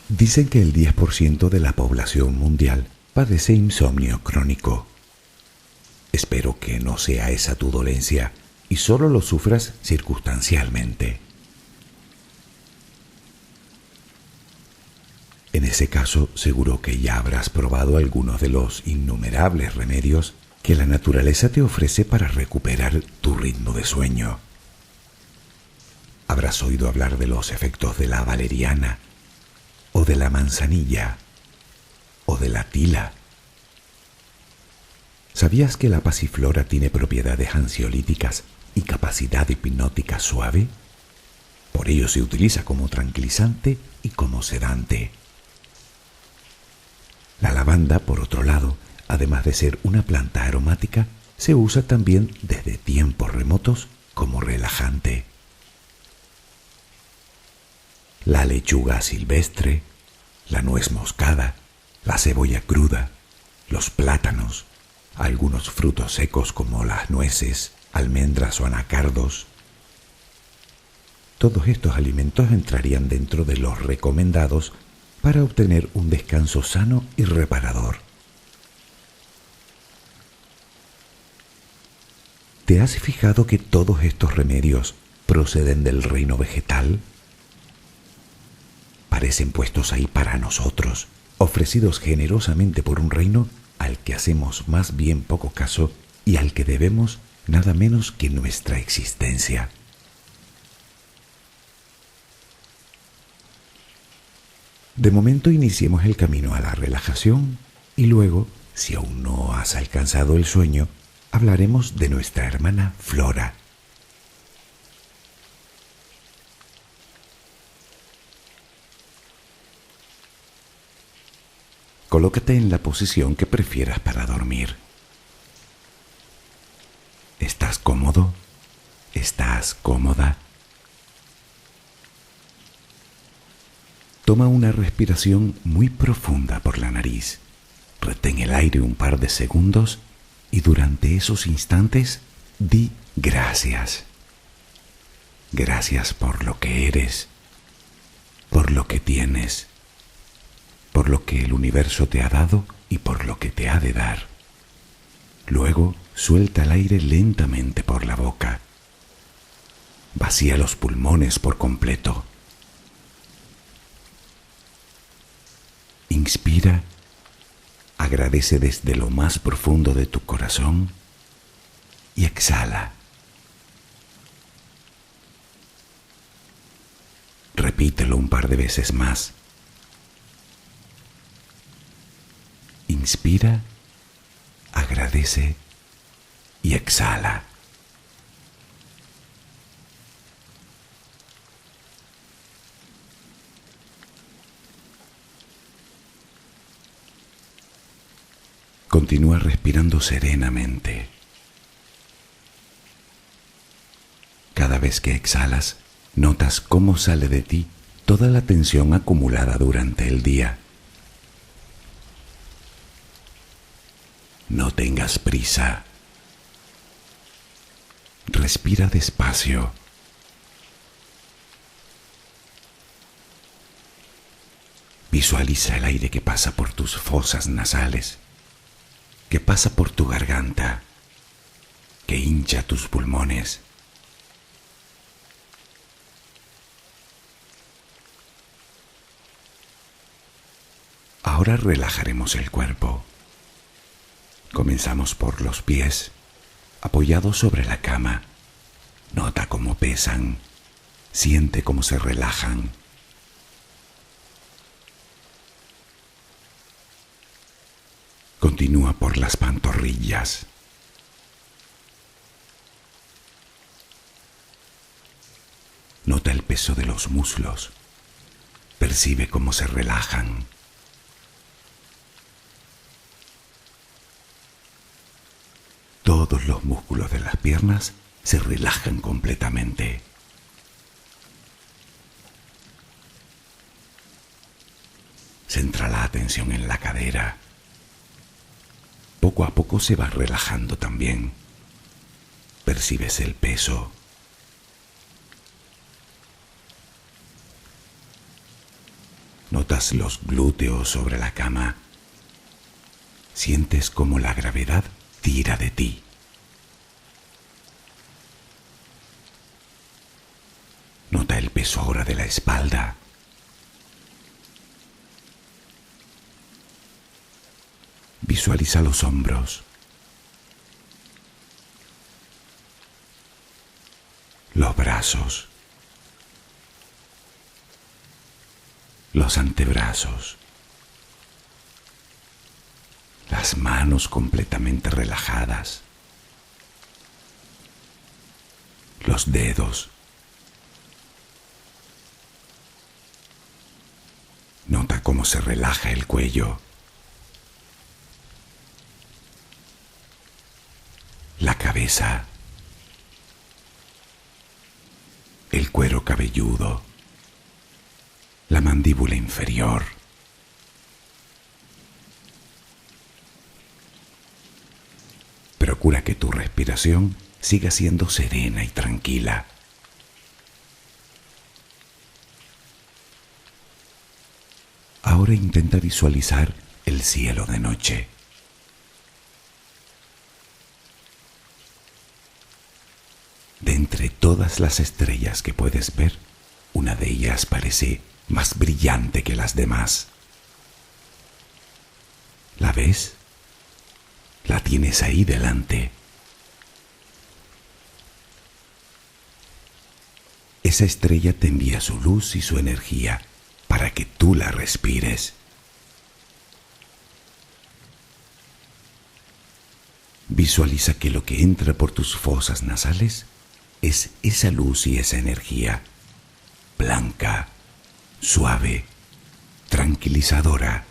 Dicen que el 10% de la población mundial padece insomnio crónico. Espero que no sea esa tu dolencia y solo lo sufras circunstancialmente. En ese caso, seguro que ya habrás probado algunos de los innumerables remedios que la naturaleza te ofrece para recuperar tu ritmo de sueño. Habrás oído hablar de los efectos de la valeriana, o de la manzanilla, o de la tila. ¿Sabías que la pasiflora tiene propiedades ansiolíticas y capacidad hipnótica suave? Por ello se utiliza como tranquilizante y como sedante. La lavanda, por otro lado, además de ser una planta aromática, se usa también desde tiempos remotos como relajante. La lechuga silvestre, la nuez moscada, la cebolla cruda, los plátanos, algunos frutos secos como las nueces, almendras o anacardos. Todos estos alimentos entrarían dentro de los recomendados para obtener un descanso sano y reparador. ¿Te has fijado que todos estos remedios proceden del reino vegetal? Parecen puestos ahí para nosotros, ofrecidos generosamente por un reino al que hacemos más bien poco caso y al que debemos nada menos que nuestra existencia. De momento iniciemos el camino a la relajación y luego, si aún no has alcanzado el sueño, hablaremos de nuestra hermana Flora. Colócate en la posición que prefieras para dormir. ¿Estás cómodo? ¿Estás cómoda? Toma una respiración muy profunda por la nariz. Retén el aire un par de segundos y durante esos instantes di gracias. Gracias por lo que eres, por lo que tienes, por lo que el universo te ha dado y por lo que te ha de dar. Luego suelta el aire lentamente por la boca. Vacía los pulmones por completo. Inspira, agradece desde lo más profundo de tu corazón y exhala. Repítelo un par de veces más. Inspira, agradece y exhala. Continúa respirando serenamente. Cada vez que exhalas, notas cómo sale de ti toda la tensión acumulada durante el día. No tengas prisa. Respira despacio. Visualiza el aire que pasa por tus fosas nasales, que pasa por tu garganta, que hincha tus pulmones. Ahora relajaremos el cuerpo. Comenzamos por los pies, apoyados sobre la cama. Nota cómo pesan, siente cómo se relajan. Continúa por las pantorrillas. Nota el peso de los muslos. Percibe cómo se relajan. Todos los músculos de las piernas se relajan completamente. Centra la atención en la cadera. Poco a poco se va relajando también. Percibes el peso. Notas los glúteos sobre la cama. Sientes como la gravedad tira de ti. Nota el peso ahora de la espalda. Visualiza los hombros, los brazos, los antebrazos, las manos completamente relajadas, los dedos. Nota cómo se relaja el cuello, la cabeza, el cuero cabelludo, la mandíbula inferior. Procura que tu respiración siga siendo serena y tranquila. Ahora intenta visualizar el cielo de noche. De entre todas las estrellas que puedes ver, una de ellas parece más brillante que las demás. ¿La ves? La tienes ahí delante. Esa estrella te envía su luz y su energía para que tú la respires. Visualiza que lo que entra por tus fosas nasales es esa luz y esa energía, blanca, suave, tranquilizadora.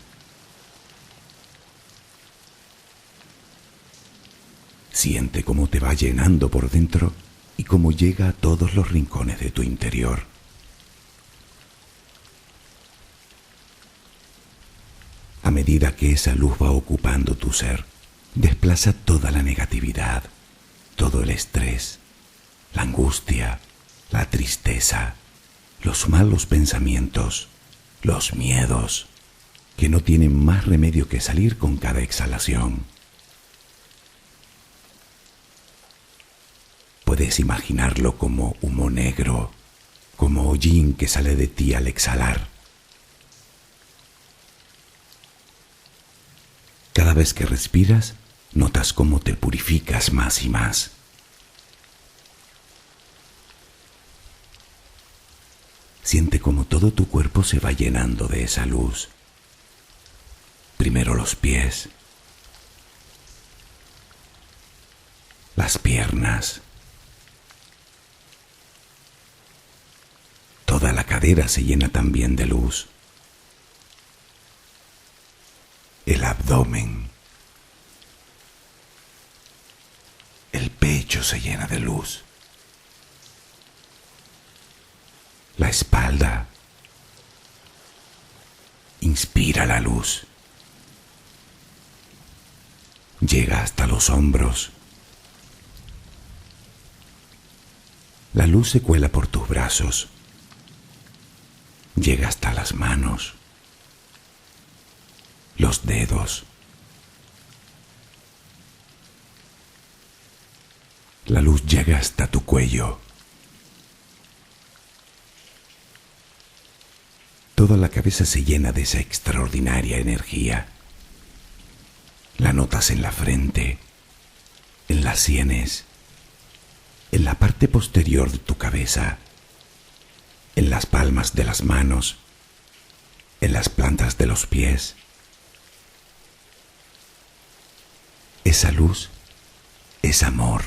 Siente cómo te va llenando por dentro y cómo llega a todos los rincones de tu interior. A medida que esa luz va ocupando tu ser, desplaza toda la negatividad, todo el estrés, la angustia, la tristeza, los malos pensamientos, los miedos, que no tienen más remedio que salir con cada exhalación. Puedes imaginarlo como humo negro, como hollín que sale de ti al exhalar. Cada vez que respiras, notas cómo te purificas más y más. Siente cómo todo tu cuerpo se va llenando de esa luz. Primero los pies, las piernas, toda la cadera se llena también de luz. El abdomen, el pecho se llena de luz, la espalda, inspira la luz, llega hasta los hombros, la luz se cuela por tus brazos, llega hasta las manos, los dedos. La luz llega hasta tu cuello. Toda la cabeza se llena de esa extraordinaria energía. La notas en la frente, en las sienes, en la parte posterior de tu cabeza, en las palmas de las manos, en las plantas de los pies. Esa luz es amor.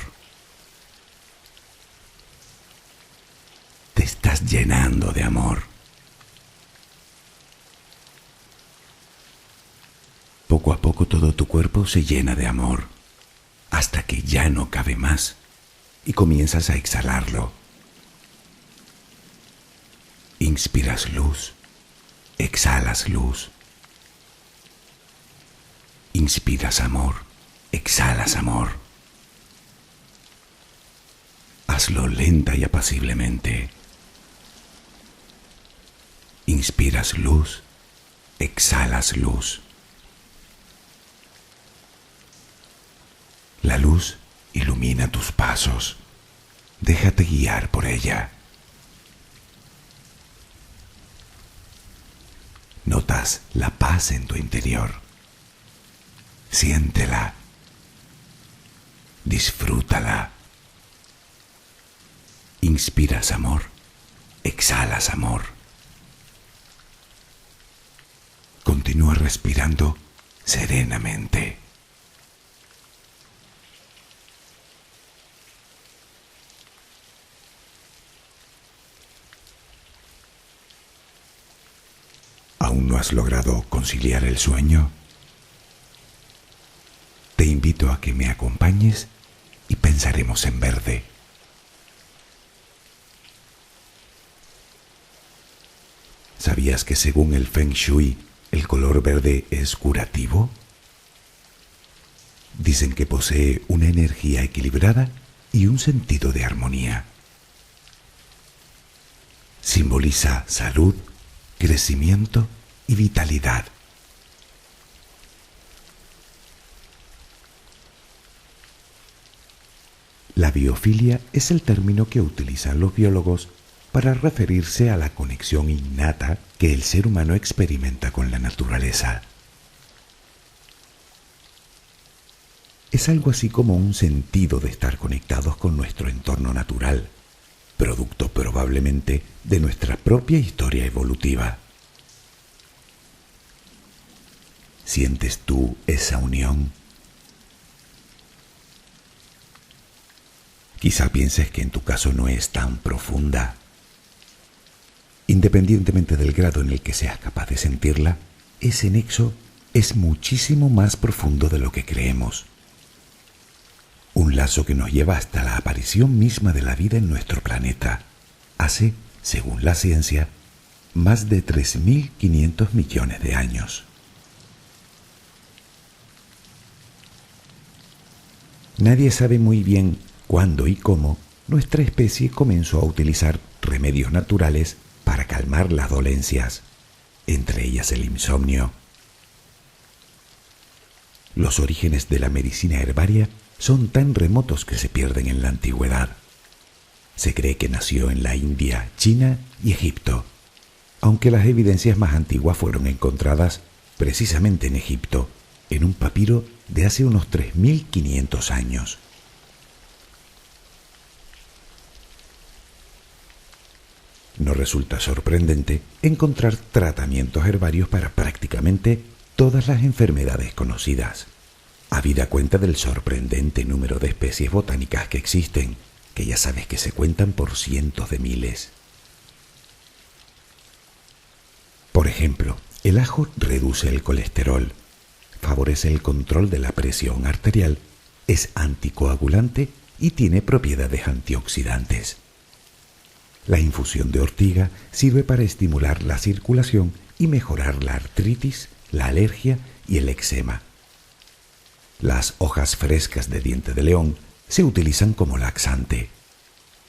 Te estás llenando de amor. Poco a poco todo tu cuerpo se llena de amor, hasta que ya no cabe más y comienzas a exhalarlo. Inspiras luz, exhalas luz. Inspiras amor, exhalas amor. Hazlo lenta y apaciblemente. Inspiras luz, exhalas luz. La luz ilumina tus pasos. Déjate guiar por ella. Notas la paz en tu interior. Siéntela. Disfrútala. Inspiras amor. Exhalas amor. Continúa respirando serenamente. ¿Aún no has logrado conciliar el sueño? Te invito a que me acompañes y pensaremos en verde. ¿Sabías que según el Feng Shui, el color verde es curativo? Dicen que posee una energía equilibrada y un sentido de armonía. Simboliza salud, crecimiento y vitalidad. La biofilia es el término que utilizan los biólogos para referirse a la conexión innata que el ser humano experimenta con la naturaleza. Es algo así como un sentido de estar conectados con nuestro entorno natural, producto probablemente de nuestra propia historia evolutiva. ¿Sientes tú esa unión? Quizá pienses que en tu caso no es tan profunda. Independientemente del grado en el que seas capaz de sentirla, ese nexo es muchísimo más profundo de lo que creemos. Un lazo que nos lleva hasta la aparición misma de la vida en nuestro planeta, hace, según la ciencia, más de 3.500 millones de años. Nadie sabe muy bien cuándo y cómo nuestra especie comenzó a utilizar remedios naturales para calmar las dolencias, entre ellas el insomnio. Los orígenes de la medicina herbaria son tan remotos que se pierden en la antigüedad. Se cree que nació en la India, China y Egipto, aunque las evidencias más antiguas fueron encontradas precisamente en Egipto, en un papiro de hace unos 3.500 años. No resulta sorprendente encontrar tratamientos herbarios para prácticamente todas las enfermedades conocidas, habida cuenta del sorprendente número de especies botánicas que existen, que ya sabes que se cuentan por cientos de miles. Por ejemplo, el ajo reduce el colesterol, favorece el control de la presión arterial, es anticoagulante y tiene propiedades antioxidantes. La infusión de ortiga sirve para estimular la circulación y mejorar la artritis, la alergia y el eczema. Las hojas frescas de diente de león se utilizan como laxante,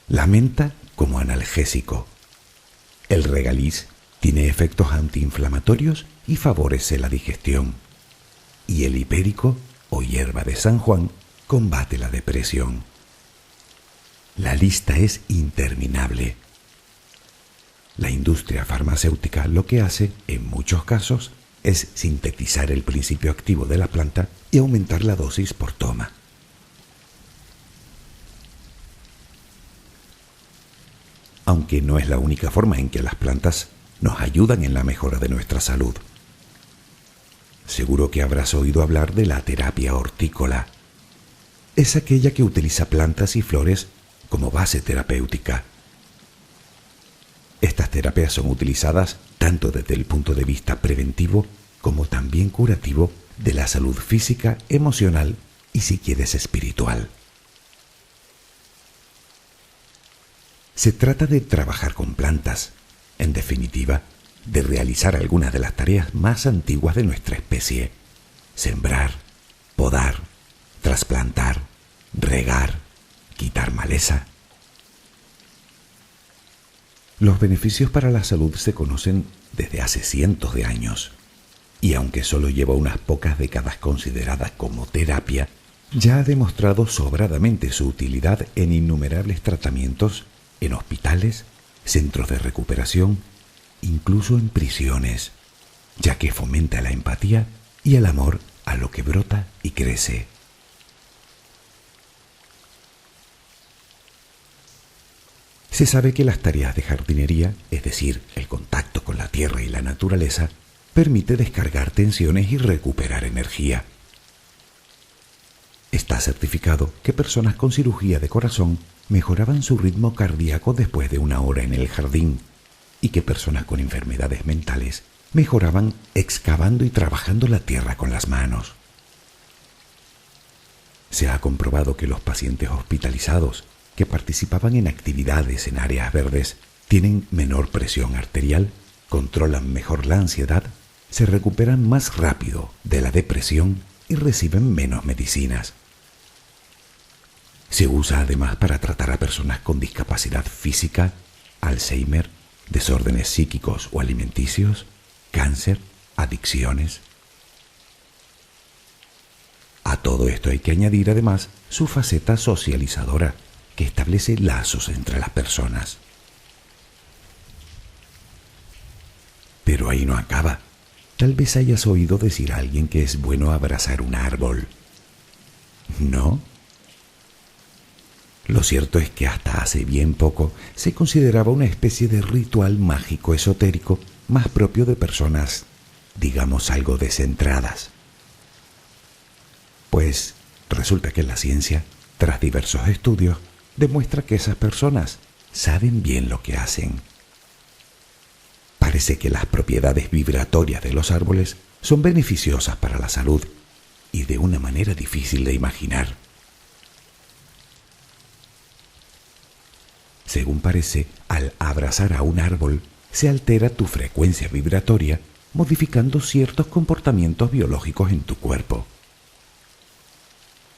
la menta como analgésico. El regaliz tiene efectos antiinflamatorios y favorece la digestión. Y el hipérico, o hierba de San Juan, combate la depresión. La lista es interminable. La industria farmacéutica lo que hace, en muchos casos, es sintetizar el principio activo de la planta y aumentar la dosis por toma. Aunque no es la única forma en que las plantas nos ayudan en la mejora de nuestra salud. Seguro que habrás oído hablar de la terapia hortícola. Es aquella que utiliza plantas y flores como base terapéutica. Estas terapias son utilizadas tanto desde el punto de vista preventivo como también curativo de la salud física, emocional y, si quieres, espiritual. Se trata de trabajar con plantas, en definitiva, de realizar algunas de las tareas más antiguas de nuestra especie: sembrar, podar, trasplantar, regar, quitar maleza. Los beneficios para la salud se conocen desde hace cientos de años. y aunque solo lleva unas pocas décadas considerada como terapia, ya ha demostrado sobradamente su utilidad en innumerables tratamientos en hospitales, centros de recuperación, incluso en prisiones, ya que fomenta la empatía y el amor a lo que brota y crece. Se sabe que las tareas de jardinería, es decir, el contacto con la tierra y la naturaleza, permite descargar tensiones y recuperar energía. Está certificado que personas con cirugía de corazón mejoraban su ritmo cardíaco después de una hora en el jardín y que personas con enfermedades mentales mejoraban excavando y trabajando la tierra con las manos. Se ha comprobado que los pacientes hospitalizados que participaban en actividades en áreas verdes tienen menor presión arterial, controlan mejor la ansiedad, se recuperan más rápido de la depresión y reciben menos medicinas. Se usa además para tratar a personas con discapacidad física, Alzheimer, desórdenes psíquicos o alimenticios, cáncer, adicciones. A todo esto hay que añadir además su faceta socializadora, que establece lazos entre las personas. Pero ahí no acaba. Tal vez hayas oído decir a alguien que es bueno abrazar un árbol. ¿No? Lo cierto es que hasta hace bien poco se consideraba una especie de ritual mágico esotérico más propio de personas, digamos, algo descentradas. Pues resulta que la ciencia, tras diversos estudios, demuestra que esas personas saben bien lo que hacen. Parece que las propiedades vibratorias de los árboles son beneficiosas para la salud y de una manera difícil de imaginar. Según parece, al abrazar a un árbol se altera tu frecuencia vibratoria, modificando ciertos comportamientos biológicos en tu cuerpo.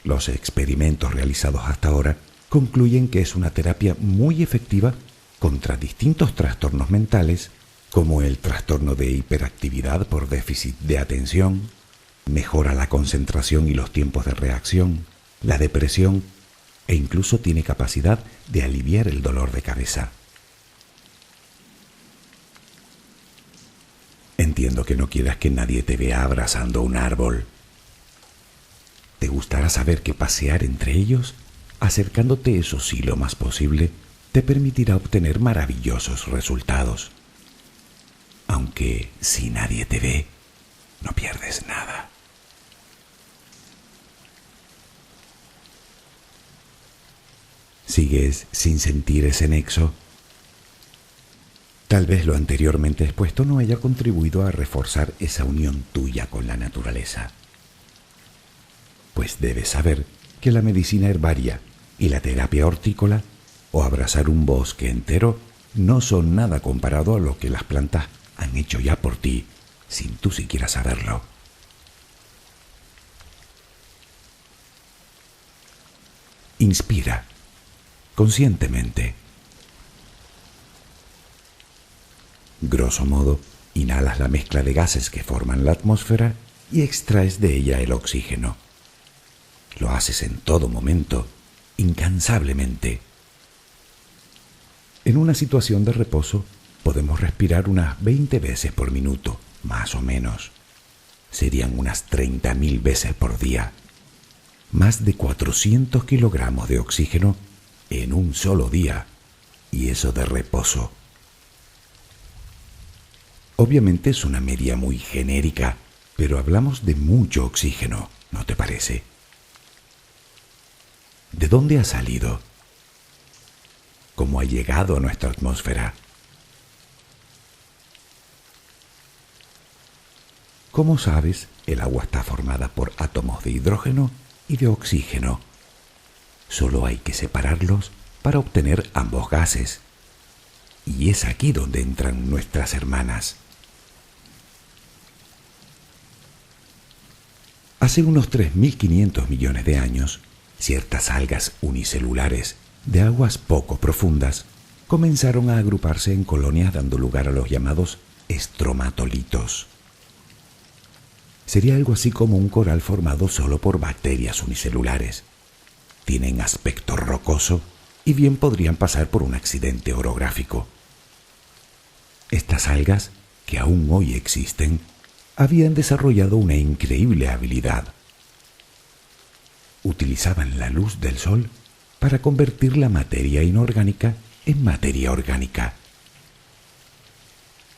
Los experimentos realizados hasta ahora concluyen que es una terapia muy efectiva contra distintos trastornos mentales, como el trastorno de hiperactividad por déficit de atención, mejora la concentración y los tiempos de reacción, la depresión e incluso tiene capacidad de aliviar el dolor de cabeza. Entiendo que no quieras que nadie te vea abrazando un árbol. ¿Te gustará saber que pasear entre ellos, acercándote eso sí lo más posible, te permitirá obtener maravillosos resultados? Aunque si nadie te ve, no pierdes nada. ¿Sigues sin sentir ese nexo? Tal vez lo anteriormente expuesto no haya contribuido a reforzar esa unión tuya con la naturaleza. Pues debes saber que la medicina herbaria y la terapia hortícola, o abrazar un bosque entero, no son nada comparado a lo que las plantas han hecho ya por ti, sin tú siquiera saberlo. Inspira, conscientemente. Grosso modo, inhalas la mezcla de gases que forman la atmósfera y extraes de ella el oxígeno. Lo haces en todo momento, incansablemente. En una situación de reposo, podemos respirar unas 20 veces por minuto, más o menos. Serían unas 30.000 veces por día. Más de 400 kilogramos de oxígeno en un solo día, y eso de reposo. Obviamente es una media muy genérica, pero hablamos de mucho oxígeno, ¿no te parece? ¿De dónde ha salido? ¿Cómo ha llegado a nuestra atmósfera? Como sabes, el agua está formada por átomos de hidrógeno y de oxígeno. Solo hay que separarlos para obtener ambos gases. Y es aquí donde entran nuestras hermanas. Hace unos 3.500 millones de años, ciertas algas unicelulares de aguas poco profundas comenzaron a agruparse en colonias dando lugar a los llamados estromatolitos. Sería algo así como un coral formado solo por bacterias unicelulares. Tienen aspecto rocoso y bien podrían pasar por un accidente orográfico. Estas algas, que aún hoy existen, habían desarrollado una increíble habilidad. Utilizaban la luz del sol para convertir la materia inorgánica en materia orgánica.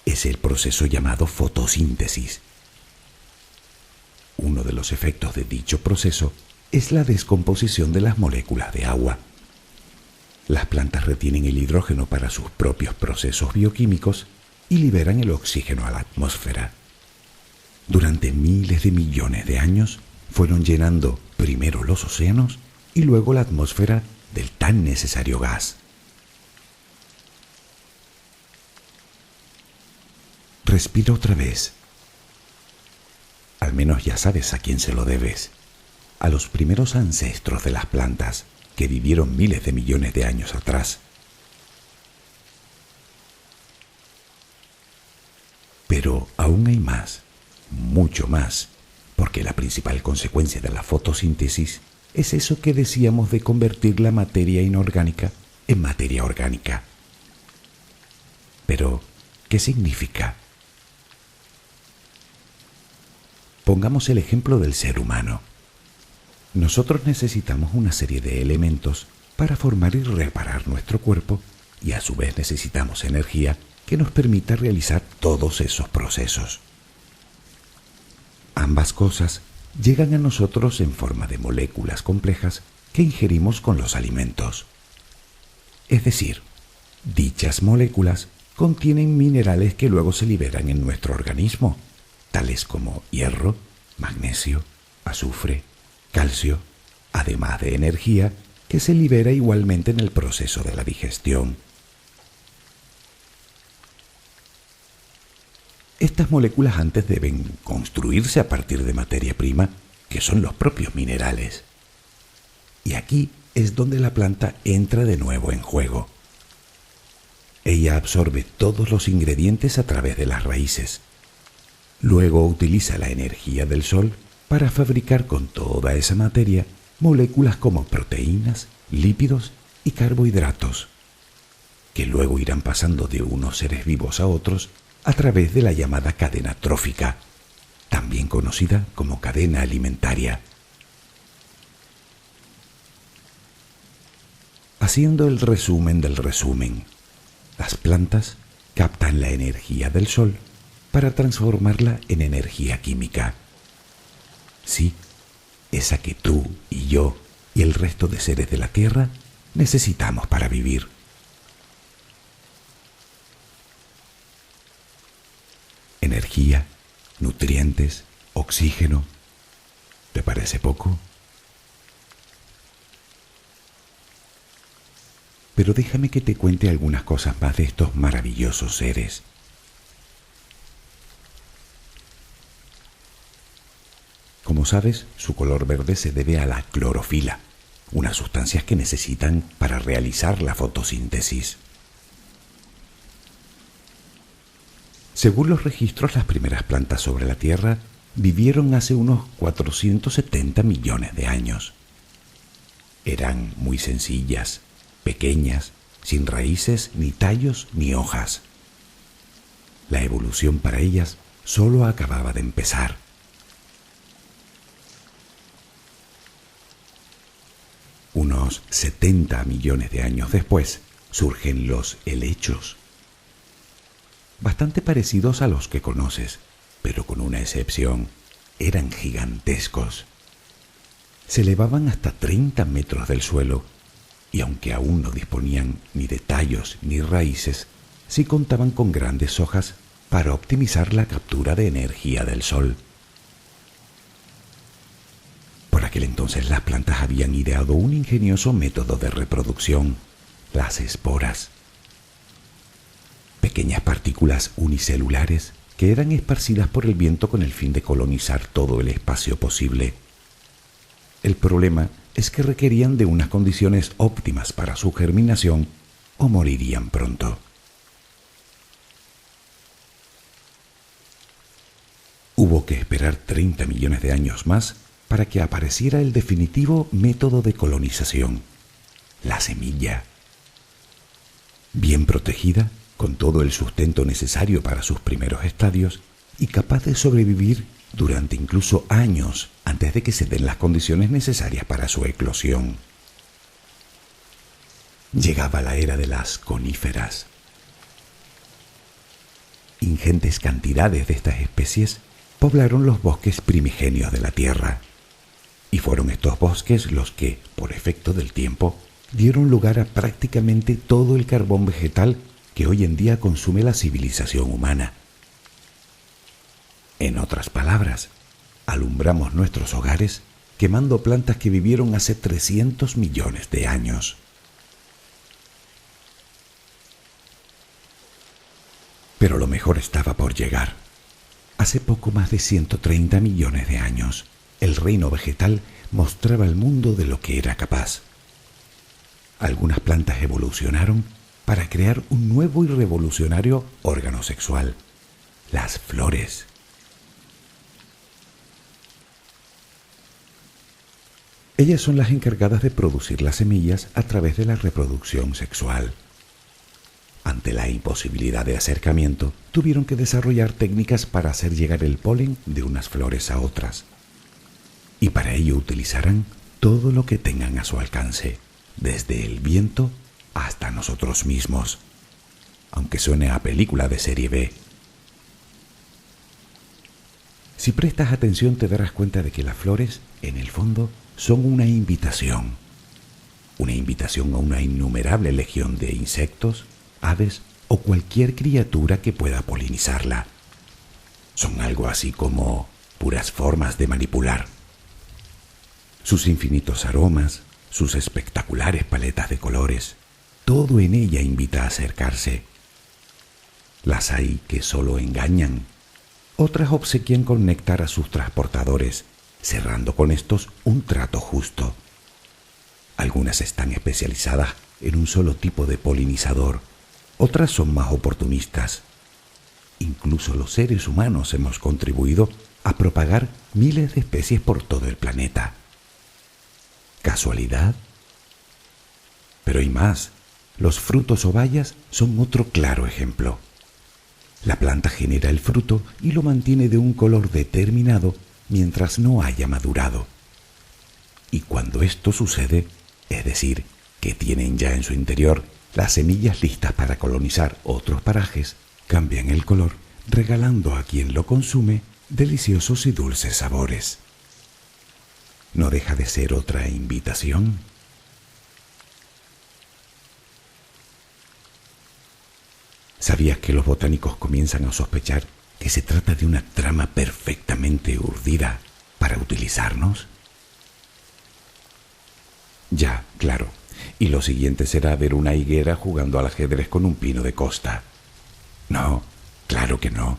Es el proceso llamado fotosíntesis. Uno de los efectos de dicho proceso es la descomposición de las moléculas de agua. Las plantas retienen el hidrógeno para sus propios procesos bioquímicos y liberan el oxígeno a la atmósfera. Durante miles de millones de años fueron llenando primero los océanos y luego la atmósfera del tan necesario gas. Respira otra vez. Al menos ya sabes a quién se lo debes. A los primeros ancestros de las plantas que vivieron miles de millones de años atrás. Pero aún hay más, mucho más, porque la principal consecuencia de la fotosíntesis es eso que decíamos de convertir la materia inorgánica en materia orgánica. Pero, ¿qué significa? Pongamos el ejemplo del ser humano. Nosotros necesitamos una serie de elementos para formar y reparar nuestro cuerpo y a su vez necesitamos energía que nos permita realizar todos esos procesos. Ambas cosas llegan a nosotros en forma de moléculas complejas que ingerimos con los alimentos. Es decir, dichas moléculas contienen minerales que luego se liberan en nuestro organismo, tales como hierro, magnesio, azufre, calcio, además de energía que se libera igualmente en el proceso de la digestión. Estas moléculas antes deben construirse a partir de materia prima, que son los propios minerales. Y aquí es donde la planta entra de nuevo en juego. Ella absorbe todos los ingredientes a través de las raíces. Luego utiliza la energía del sol para fabricar con toda esa materia moléculas como proteínas, lípidos y carbohidratos, que luego irán pasando de unos seres vivos a otros a través de la llamada cadena trófica, también conocida como cadena alimentaria. Haciendo el resumen del resumen, las plantas captan la energía del sol para transformarla en energía química. Sí, esa que tú y yo y el resto de seres de la Tierra necesitamos para vivir. Energía, nutrientes, oxígeno. ¿Te parece poco? Pero déjame que te cuente algunas cosas más de estos maravillosos seres. Como sabes, su color verde se debe a la clorofila, unas sustancias que necesitan para realizar la fotosíntesis. Según los registros, las primeras plantas sobre la Tierra vivieron hace unos 470 millones de años. Eran muy sencillas, pequeñas, sin raíces, ni tallos, ni hojas. La evolución para ellas solo acababa de empezar. Unos 70 millones de años después surgen los helechos, bastante parecidos a los que conoces, pero con una excepción: eran gigantescos. Se elevaban hasta 30 metros del suelo y aunque aún no disponían ni de tallos ni raíces, sí contaban con grandes hojas para optimizar la captura de energía del sol. Por aquel entonces las plantas habían ideado un ingenioso método de reproducción: las esporas. Pequeñas partículas unicelulares que eran esparcidas por el viento con el fin de colonizar todo el espacio posible. El problema es que requerían de unas condiciones óptimas para su germinación o morirían pronto. Hubo que esperar 30 millones de años más para que apareciera el definitivo método de colonización, la semilla. Bien protegida, con todo el sustento necesario para sus primeros estadios y capaz de sobrevivir durante incluso años antes de que se den las condiciones necesarias para su eclosión. Llegaba la era de las coníferas. Ingentes cantidades de estas especies poblaron los bosques primigenios de la Tierra, y fueron estos bosques los que, por efecto del tiempo, dieron lugar a prácticamente todo el carbón vegetal que hoy en día consume la civilización humana. En otras palabras, alumbramos nuestros hogares quemando plantas que vivieron hace 300 millones de años. Pero lo mejor estaba por llegar. Hace poco más de 130 millones de años, el reino vegetal mostraba al mundo de lo que era capaz. Algunas plantas evolucionaron para crear un nuevo y revolucionario órgano sexual, las flores. Ellas son las encargadas de producir las semillas a través de la reproducción sexual. Ante la imposibilidad de acercamiento, tuvieron que desarrollar técnicas para hacer llegar el polen de unas flores a otras. Y para ello utilizarán todo lo que tengan a su alcance, desde el viento hasta nosotros mismos, aunque suene a película de serie B. Si prestas atención te darás cuenta de que las flores, en el fondo, son una invitación a una innumerable legión de insectos, aves o cualquier criatura que pueda polinizarla. Son algo así como puras formas de manipular. Sus infinitos aromas, sus espectaculares paletas de colores, todo en ella invita a acercarse. Las hay que solo engañan. Otras obsequian con néctar a sus transportadores, cerrando con estos un trato justo. Algunas están especializadas en un solo tipo de polinizador, otras son más oportunistas. Incluso los seres humanos hemos contribuido a propagar miles de especies por todo el planeta. ¿Casualidad? Pero hay más. Los frutos o bayas son otro claro ejemplo. La planta genera el fruto y lo mantiene de un color determinado mientras no haya madurado. Y cuando esto sucede, es decir, que tienen ya en su interior las semillas listas para colonizar otros parajes, cambian el color, regalando a quien lo consume deliciosos y dulces sabores. ¿No deja de ser otra invitación? ¿Sabías que los botánicos comienzan a sospechar que se trata de una trama perfectamente urdida para utilizarnos? Ya, claro. Y lo siguiente será ver una higuera jugando al ajedrez con un pino de costa. No, claro que no.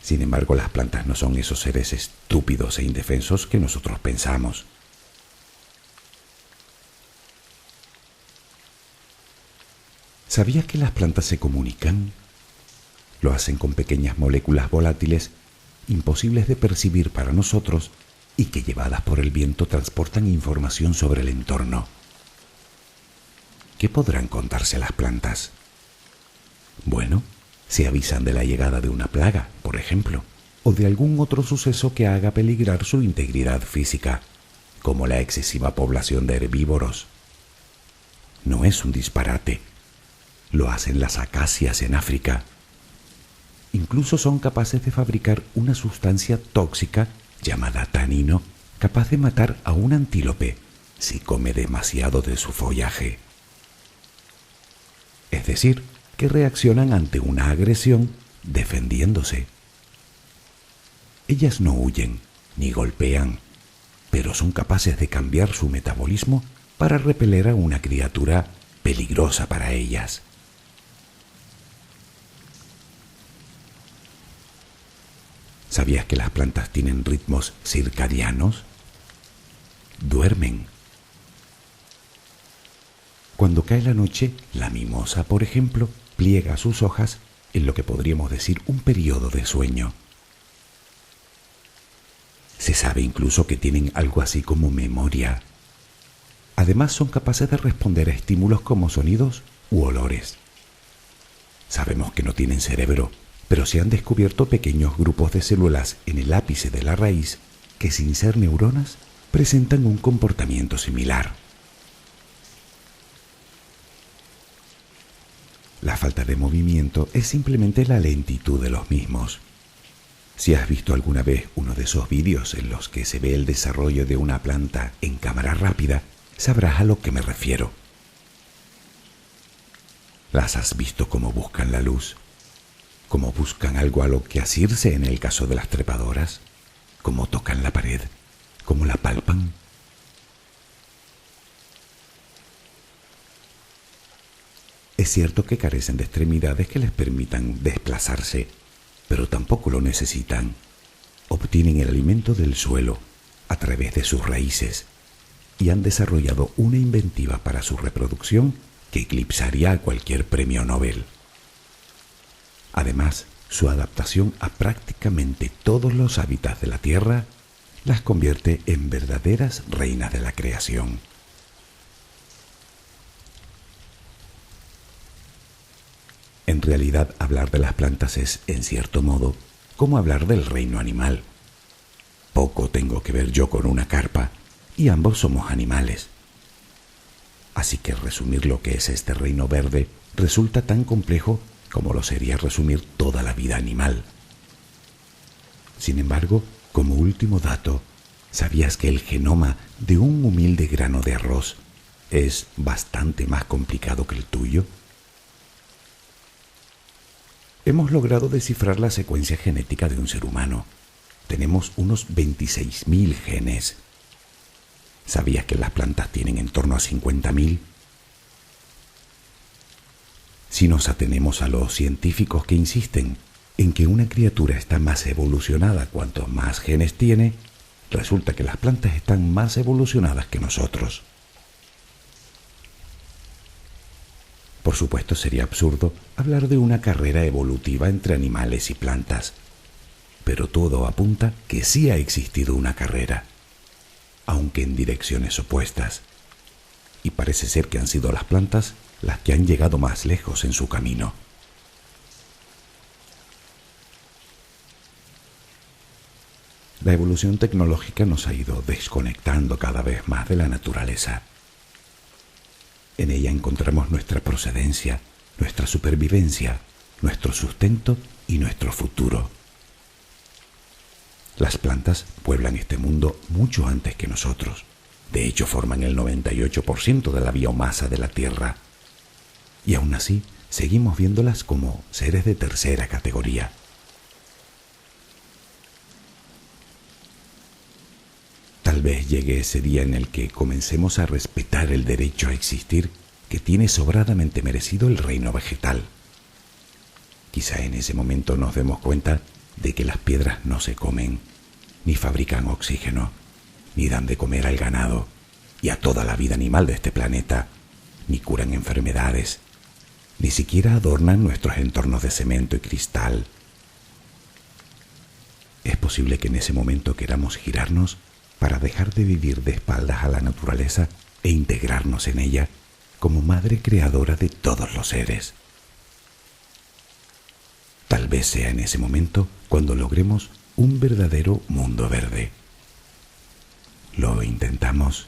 Sin embargo, las plantas no son esos seres estúpidos e indefensos que nosotros pensamos. ¿Sabías que las plantas se comunican? Lo hacen con pequeñas moléculas volátiles, imposibles de percibir para nosotros y que llevadas por el viento transportan información sobre el entorno. ¿Qué podrán contarse las plantas? Bueno, se avisan de la llegada de una plaga, por ejemplo, o de algún otro suceso que haga peligrar su integridad física, como la excesiva población de herbívoros. No es un disparate. Lo hacen las acacias en África. Incluso son capaces de fabricar una sustancia tóxica llamada tanino, capaz de matar a un antílope si come demasiado de su follaje. Es decir, que reaccionan ante una agresión defendiéndose. Ellas no huyen ni golpean, pero son capaces de cambiar su metabolismo para repeler a una criatura peligrosa para ellas. ¿Sabías que las plantas tienen ritmos circadianos? Duermen. Cuando cae la noche, la mimosa, por ejemplo, pliega sus hojas en lo que podríamos decir un periodo de sueño. Se sabe incluso que tienen algo así como memoria. Además, son capaces de responder a estímulos como sonidos u olores. Sabemos que no tienen cerebro, pero se han descubierto pequeños grupos de células en el ápice de la raíz que, sin ser neuronas, presentan un comportamiento similar. La falta de movimiento es simplemente la lentitud de los mismos. Si has visto alguna vez uno de esos vídeos en los que se ve el desarrollo de una planta en cámara rápida, sabrás a lo que me refiero. ¿Las has visto cómo buscan la luz? ¿Cómo buscan algo a lo que asirse en el caso de las trepadoras? ¿Cómo tocan la pared? ¿Cómo la palpan? Es cierto que carecen de extremidades que les permitan desplazarse, pero tampoco lo necesitan. Obtienen el alimento del suelo a través de sus raíces y han desarrollado una inventiva para su reproducción que eclipsaría a cualquier premio Nobel. Además, su adaptación a prácticamente todos los hábitats de la Tierra las convierte en verdaderas reinas de la creación. En realidad, hablar de las plantas es, en cierto modo, como hablar del reino animal. Poco tengo que ver yo con una carpa, y ambos somos animales. Así que resumir lo que es este reino verde resulta tan complejo como lo sería resumir toda la vida animal. Sin embargo, como último dato, ¿sabías que el genoma de un humilde grano de arroz es bastante más complicado que el tuyo? Hemos logrado descifrar la secuencia genética de un ser humano. Tenemos unos 26.000 genes. ¿Sabías que las plantas tienen en torno a 50.000? Si nos atenemos a los científicos que insisten en que una criatura está más evolucionada cuanto más genes tiene, resulta que las plantas están más evolucionadas que nosotros. Por supuesto, sería absurdo hablar de una carrera evolutiva entre animales y plantas, pero todo apunta que sí ha existido una carrera, aunque en direcciones opuestas, y parece ser que han sido las plantas las que han llegado más lejos en su camino. La evolución tecnológica nos ha ido desconectando cada vez más de la naturaleza. En ella encontramos nuestra procedencia, nuestra supervivencia, nuestro sustento y nuestro futuro. Las plantas pueblan este mundo mucho antes que nosotros. De hecho, forman el 98% de la biomasa de la Tierra. Y aún así, seguimos viéndolas como seres de tercera categoría. Tal vez llegue ese día en el que comencemos a respetar el derecho a existir que tiene sobradamente merecido el reino vegetal. Quizá en ese momento nos demos cuenta de que las piedras no se comen, ni fabrican oxígeno, ni dan de comer al ganado y a toda la vida animal de este planeta, ni curan enfermedades, ni siquiera adornan nuestros entornos de cemento y cristal. Es posible que en ese momento queramos girarnos para dejar de vivir de espaldas a la naturaleza e integrarnos en ella como madre creadora de todos los seres. Tal vez sea en ese momento cuando logremos un verdadero mundo verde. ¿Lo intentamos?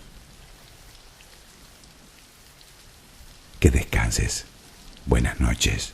Que descanses. Buenas noches.